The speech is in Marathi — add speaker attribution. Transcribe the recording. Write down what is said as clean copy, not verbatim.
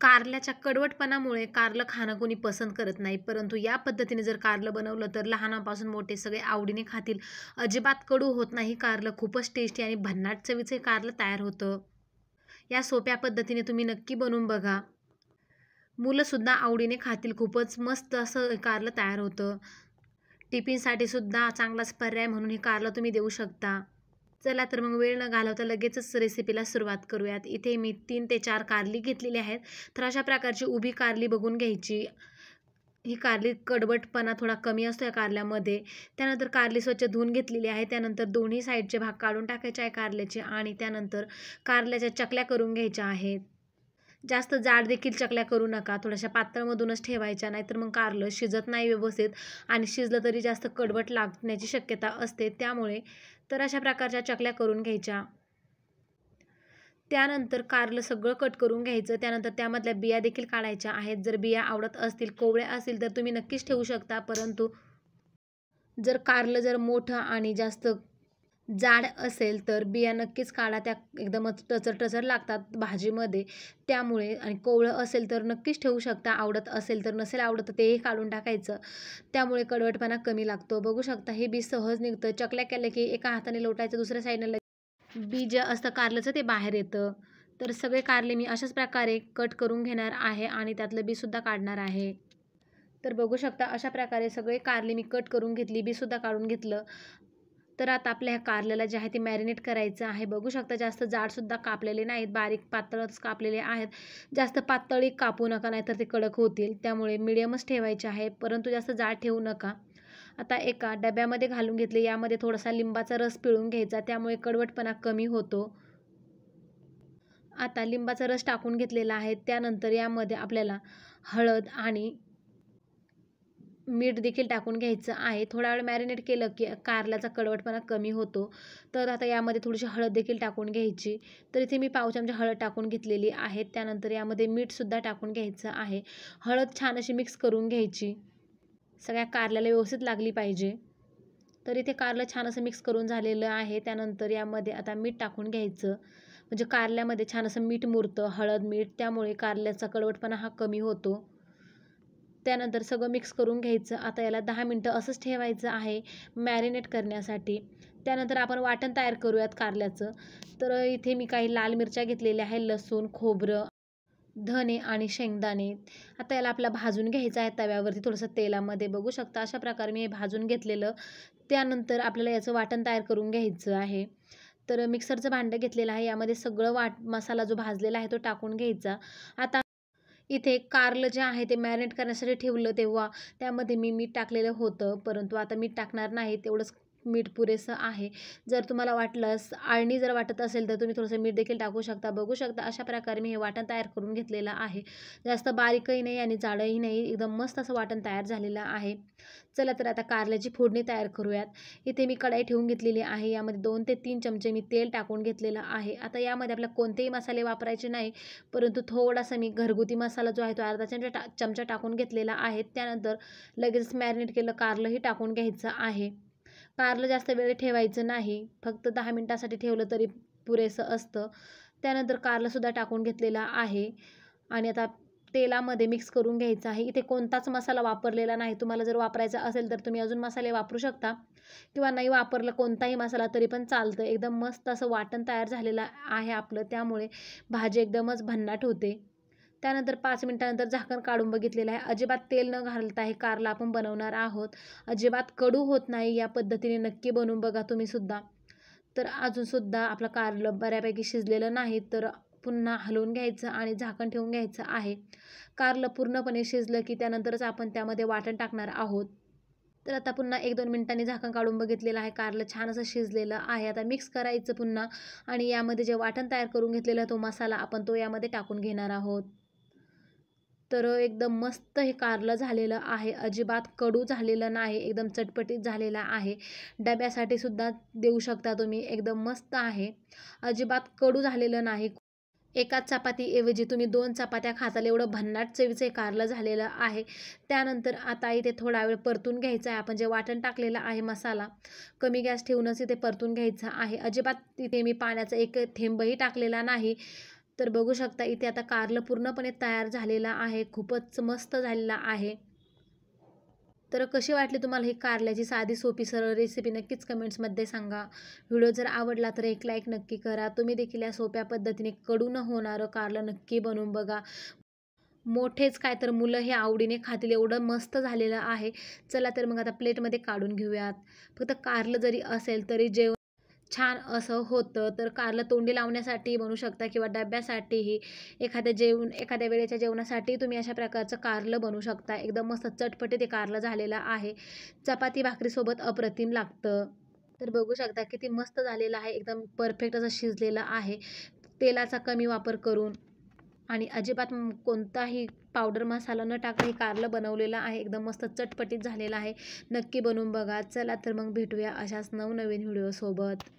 Speaker 1: कारल्याच्या कडवटपणामुळे कारलं खाणं कोणी पसंत करत नाही, परंतु या पद्धतीने जर कारलं बनवलं तर लहानापासून मोठे सगळे आवडीने खातील. अजिबात कडू होत नाही कारलं, खूपच टेस्टी आणि भन्नाट चवीचे कारलं तयार होतं. या सोप्या पद्धतीने तुम्ही नक्की बनवून बघा. मुलंसुद्धा आवडीने खातील. खूपच मस्त असं कारलं तयार होतं. टिफिनसाठी सुद्धा चांगलाच पर्याय म्हणून हे कारलं तुम्ही देऊ शकता. चला तर मग वेळ न घालवता लगेचच रेसिपीला सुरुवात करूयात. इथे मी 3 ते 4 कारली घेतलेली आहेत. तर अशा प्रकारची उभी कारली बघून घ्यायची. ही कारली कडवटपणा थोडा कमी असतो या कारल्यामध्ये. त्यानंतर कारली स्वच्छ धुवून घेतलेली आहे. त्यानंतर दोन्ही साईडचे भाग काढून टाकायचे आहे कारल्याचे आणि त्यानंतर कारल्याच्या चकल्या करून घ्यायच्या आहेत. जास्त जाड देखील चकल्या करू नका, थोड्याशा पातळमधूनच ठेवायच्या, नाहीतर मग कारलं शिजत नाही व्यवस्थित आणि शिजलं तरी जास्त कडवट लागण्याची शक्यता असते. त्यामुळे तर अशा प्रकारच्या चकल्या करून घ्यायच्या. त्यानंतर कारलं सगळं कट करून घ्यायचं. त्यानंतर त्यामधल्या बिया देखील काढायच्या आहेत. जर बिया आवडत असतील, कोवळ्या असतील तर तुम्ही नक्कीच ठेवू शकता, परंतु जर कारलं जर मोठं आणि जास्त जाड असेल तर बिया नक्कीच काढा. त्या एकदमच टचर लागतात भाजीमध्ये, त्यामुळे. आणि कोवळं असेल तर नक्कीच ठेवू शकता आवडत असेल तर. नसेल आवडत तर तेही काढून टाकायचं, त्यामुळे कडवटपणा कमी लागतो. बघू शकता हे बी सहज निघतं. चकल्या केल्या की एका हाताने लोटायचं, दुसऱ्या साईडने बी जे असतं कारल्याचं ते बाहेर येतं. तर सगळे कारले मी अशाच प्रकारे कट करून घेणार आहे आणि त्यातलं बीसुद्धा काढणार आहे. तर बघू शकता अशा प्रकारे सगळे कारले मी कट करून घेतली, बीसुद्धा काढून घेतलं. तर आता आपल्या ह्या कारल्याला जे आहे ते मॅरिनेट करायचं आहे. बघू शकता जास्त जाडसुद्धा कापलेले नाहीत, बारीक पातळच कापलेले आहेत. जास्त पातळी कापू नका, नाहीतर ते कडक होतील. त्यामुळे मिडियमच ठेवायचे आहे, परंतु जास्त जाड ठेवू नका. आता एका डब्यामध्ये घालून घेतले. यामध्ये थोडासा लिंबाचा रस पिळून घ्यायचा, त्यामुळे कडवटपणा कमी होतो. आता लिंबाचा रस टाकून घेतलेला आहे. त्यानंतर यामध्ये आपल्याला हळद आणि मीठ देखील टाकून घ्यायचं आहे. थोडा वेळ मॅरिनेट केलं की कारल्याचा कडवटपणा कमी होतो. तर आता यामध्ये थोडीशी हळद देखील टाकून घ्यायची. तर इथे मी पाव चमचा हळद टाकून घेतलेली आहे. त्यानंतर यामध्ये मीठसुद्धा टाकून घ्यायचं आहे. हळद छान अशी मिक्स करून घ्यायची, सगळ्या कारल्याला व्यवस्थित लागली पाहिजे. तर इथे कारलं छान असं मिक्स करून झालेलं आहे. त्यानंतर यामध्ये आता मीठ टाकून घ्यायचं, म्हणजे कारल्यामध्ये छान असं मीठ मुरतं, हळद मीठ, त्यामुळे कारल्याचा कडवटपणा हा कमी होतो. त्यानंतर सगळं मिक्स करून घ्यायचं. आता याला 10 मिनटं असंच ठेवायचं आहे मॅरिनेट करण्यासाठी. त्यानंतर आपण वाटण तयार करूयात कारल्याचं. तर इथे मी काही लाल मिरच्या घेतलेल्या आहे, लसूण, खोबरं, धने आणि शेंगदाणे. आता याला आपला भाजून घ्यायचं आहे तव्यावरती थोडंसं तेलामध्ये. बघू शकता अशा प्रकारे मी हे भाजून घेतलेलं. त्यानंतर आपल्याला याचं वाटण तयार करून घ्यायचं आहे. तर मिक्सरचं भांडं घेतलेलं आहे. यामध्ये सगळं मसाला जो भाजलेला आहे तो टाकून घ्यायचा. आता इथे कारलं जे आहे ते मॅरिनेट करण्यासाठी ठेवलं तेव्हा त्यामध्ये मी मीठ टाकलेलं होतं, परंतु आता मीठ टाकणार नाही. तेवढंच मीठ पुरेसं आहे. जर तुम्हाला वाटलंस आळणी जर वाटत असेल तर तुम्ही थोडंसं मीठ देखील टाकू शकता. बघू शकता अशा प्रकारे मी हे वाटण तयार करून घेतलेलं आहे. जास्त बारीकही नाही आणि जाडही नाही, एकदम मस्त असं वाटण तयार झालेलं आहे. चला तर आता कारल्याची फोडणी तयार करूयात. इथे मी कढई ठेवून घेतलेली आहे. यामध्ये 2 ते 3 चमचे मी तेल टाकून घेतलेलं आहे. आता यामध्ये आपल्याला कोणतेही मसाले वापरायचे नाही, परंतु थोडासा मी घरगुती मसाला जो आहे तो अर्धा चमचा टाकून घेतलेला आहे. त्यानंतर लगेच मॅरिनेट केलं कारलंही टाकून घ्यायचं आहे. कारलं जास्त वेळ ठेवायचं नाही, फक्त 10 मिनिटासाठी ठेवलं तरी पुरेसं असतं. त्यानंतर कारलंसुद्धा टाकून घेतलेलं आहे आणि आता तेलामध्ये मिक्स करून घ्यायचं आहे. इथे कोणताच मसाला वापरलेला नाही. तुम्हाला जर वापरायचा असेल तर तुम्ही अजून मसाले वापरू शकता, किंवा नाही वापरलं कोणताही मसाला तरी पण चालतं. एकदम मस्त असं वाटण तयार झालेलं आहे आपलं, त्यामुळे भाजी एकदमच भन्नाट होते. त्यानंतर 5 मिनिटानंतर झाकण काढून बघितलेलं आहे. अजिबात तेल न घालता हे कारलं आपण बनवणार आहोत. अजिबात कडू होत नाही. या पद्धतीने नक्की बनवून बघा तुम्हीसुद्धा. तर अजूनसुद्धा आपलं कारलं बऱ्यापैकी शिजलेलं नाही, तर पुन्हा हलवून घ्यायचं आणि झाकण ठेवून घ्यायचं आहे. कारलं पूर्णपणे शिजलं की त्यानंतरच आपण त्यामध्ये वाटण टाकणार आहोत. तर आता पुन्हा 1-2 मिनिटांनी झाकण काढून बघितलेलं आहे. कारलं छान असं शिजलेलं आहे. आता मिक्स करायचं पुन्हा आणि यामध्ये जे वाटण तयार करून घेतलेला तो मसाला आपण तो यामध्ये टाकून घेणार आहोत. तर एकदम मस्त हे कारलं झालेलं आहे. अजिबात कडू झालेलं नाही, एकदम चटपटीत झालेलं आहे. डब्यासाठी सुद्धा देऊ शकता तुम्ही, एकदम मस्त आहे. अजिबात कडू झालेलं नाही. एका चपातीऐवजी तुम्ही 2 चपात्या खाताल एवढं भन्नाट चवीचं कारलं झालेलं आहे. त्यानंतर आता इथे थोडा वेळ परतून घ्यायचं आहे. आपण जे वाटण टाकलेलं आहे मसाला, कमी गॅस ठेवूनच इथे परतून घ्यायचा आहे. अजिबात तिथे मी पाण्याचा एक थेंबही टाकलेला नाही. तर बघू शकता इथे आता कारलं पूर्णपणे तयार झालेलं आहे. खूपच मस्त झालेला आहे. तर कशी वाटली तुम्हाला ही कारल्याची साधी सोपी सरळ रेसिपी नक्कीच कमेंट्समध्ये सांगा. व्हिडिओ जर आवडला तर एक लाईक नक्की करा. तुम्ही देखील या सोप्या पद्धतीने कडू न होणारं कारलं नक्की बनवून बघा. मोठेच काय तर मुलं हे आवडीने खातील एवढं मस्त झालेलं आहे. चला तर मग आता प्लेटमध्ये काढून घेऊयात. फक्त कारलं जरी असेल तरी जेवण छान असं होतं. तर कारलं तोंडी लावण्यासाठी बनवू शकता किंवा डब्यासाठीही एखाद्या वेळेच्या जेवणासाठी तुम्ही अशा प्रकारचं कारलं बनवू शकता. एकदम मस्त चटपटीत ते कारलं झालेलं आहे. चपाती भाकरीसोबत अप्रतिम लागतं. तर बघू शकता किती मस्त झालेलं आहे. एकदम परफेक्ट असं शिजलेलं आहे. तेलाचा कमी वापर करून आणि अजिबात कोणताही पावडर मसाला न टाकता हे कारलं बनवलेलं आहे. एकदम मस्त चटपटीत झालेलं आहे. नक्की बनवून बघा. चला तर मग भेटूया अशाच नवनवीन व्हिडिओसोबत.